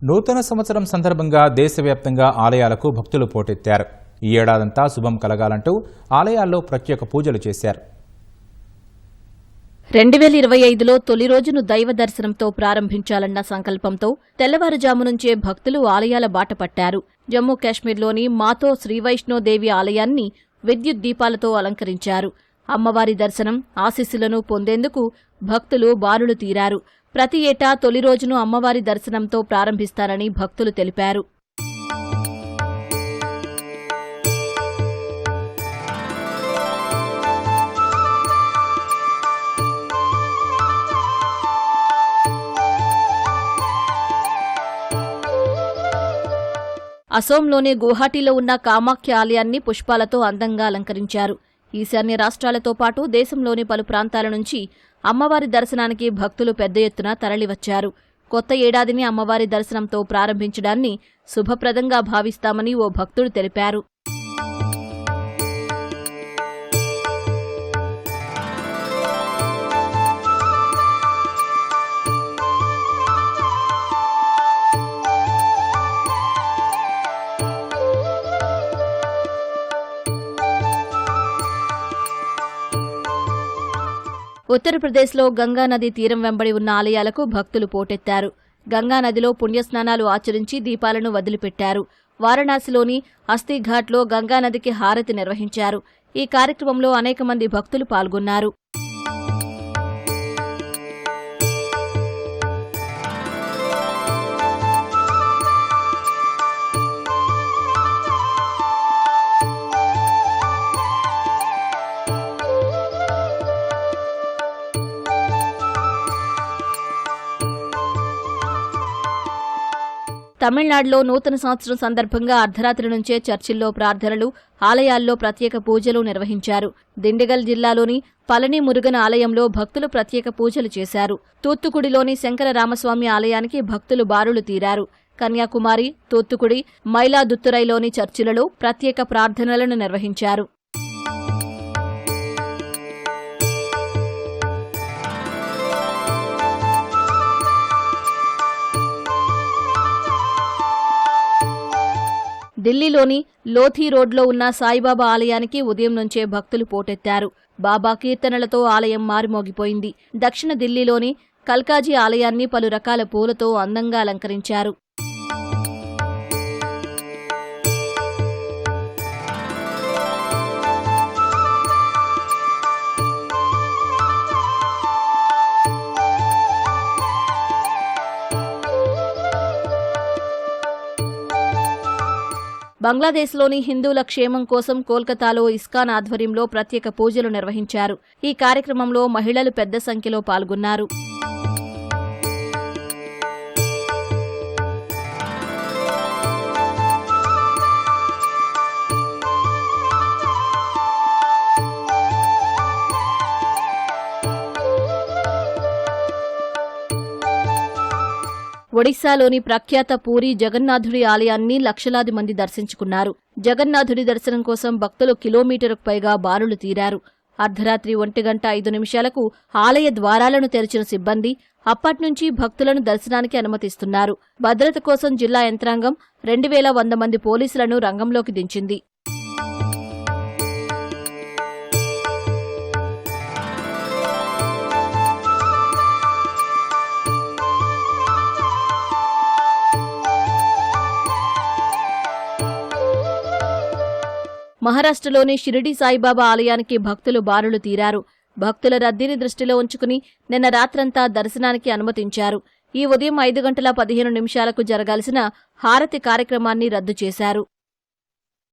నూతన సంవత్సరం సందర్భంగా దేశవ్యాప్తంగా ఆలయాలకు భక్తులు పోటెత్తారు. ఈ ఏడాదంతా శుభం కలగాలంటూ ఆలయాల్లో ప్రత్యేక పూజలు చేశారు. 2025లో తొలి రోజును దైవ దర్శనంతో ప్రారంభించాలన్న సంకల్పంతో తెల్లవారుజాము నుంచే భక్తులు ఆలయాల బాట పట్టారు. జమ్మూ కాశ్మీర్లోని మాతో శ్రీవైష్ణోదేవి ఆలయాన్ని విద్యుత్ దీపాలతో అలంకరించారు. అమ్మవారి దర్శనం, ఆశీస్సులను పొందేందుకు భక్తులు బారులు తీరారు. ప్రతి ఏటా తొలి రోజును అమ్మవారి దర్శనంతో ప్రారంభిస్తారని భక్తులు తెలిపారు. అసోంలోని గువాహటీలో ఉన్న కామాఖ్య ఆలయాన్ని పుష్పాలతో అందంగా అలంకరించారు. ఈశాన్య రాష్ట్రాలతో పాటు దేశంలోని పలు ప్రాంతాల నుంచి అమ్మవారి దర్శనానికి భక్తులు పెద్ద ఎత్తున తరలివచ్చారు. కొత్త ఏడాదిని అమ్మవారి దర్శనంతో ప్రారంభించడాన్ని శుభప్రదంగా భావిస్తామని ఓ భక్తుడు తెలిపారు. ఉత్తరప్రదేశ్లో గంగానది తీరం వెంబడి ఉన్న ఆలయాలకు భక్తులు పోటెత్తారు. గంగానదిలో పుణ్యస్నానాలు ఆచరించి దీపాలను వదిలిపెట్టారు. వారణాసిలోని అస్థిఘాట్లో గంగానదికి హారతి నిర్వహించారు. ఈ కార్యక్రమంలో అనేక మంది భక్తులు పాల్గొన్నారు. తమిళనాడులో నూతన సంవత్సరం సందర్భంగా అర్ధరాత్రి నుంచే చర్చిల్లో ప్రార్థనలు, ఆలయాల్లో ప్రత్యేక పూజలు నిర్వహించారు. దిండిగల్ జిల్లాలోని పళని మురుగన్ ఆలయంలో భక్తులు ప్రత్యేక పూజలు చేశారు. తూత్తుకుడిలోని శంకర రామస్వామి ఆలయానికి భక్తులు బారులు తీరారు. కన్యాకుమారి, తూత్తుకుడి, మైలాదుత్తురైలోని చర్చిలలో ప్రత్యేక ప్రార్థనలను నిర్వహించారు. ఢిల్లీలోని లోథీ రోడ్లో ఉన్న సాయిబాబా ఆలయానికి ఉదయం నుంచే భక్తులు పోటెత్తారు. బాబా కీర్తనలతో ఆలయం మారుమోగిపోయింది. దక్షిణ ఢిల్లీలోని కల్కాజీ ఆలయాన్ని పలు రకాల పూలతో అందంగా అలంకరించారు. బంగ్లాదేశ్లోని హిందువుల క్షేమం కోసం కోల్కతాలో ఇస్కాన్ ఆధ్వర్యంలో ప్రత్యేక పూజలు నిర్వహించారు. ఈ కార్యక్రమంలో మహిళలు పెద్ద సంఖ్యలో పాల్గొన్నారు. ఒడిశాలోని ప్రఖ్యాత పూరి జగన్నాథుడి ఆలయాన్ని లక్షలాది మంది దర్శించుకున్నారు. జగన్నాథుడి దర్శనం కోసం భక్తులు కిలోమీటరుకు పైగా బారులు తీరారు. అర్ధరాత్రి 1:05 ఆలయ ద్వారాలను తెరిచిన సిబ్బంది అప్పట్నుంచి భక్తులను దర్శనానికి అనుమతిస్తున్నారు. భద్రత కోసం జిల్లా యంత్రాంగం 2100 మంది పోలీసులను రంగంలోకి దించింది. మహారాష్ట్రలోని షిరిడి సాయిబాబా ఆలయానికి భక్తులు బారులు తీరారు. భక్తుల రద్దీని దృష్టిలో ఉంచుకుని నిన్న రాత్రంతా దర్శనానికి అనుమతించారు. ఈ ఉదయం 5:15 జరగాల్సిన హారతి కార్యక్రమాన్ని రద్దు చేశారు.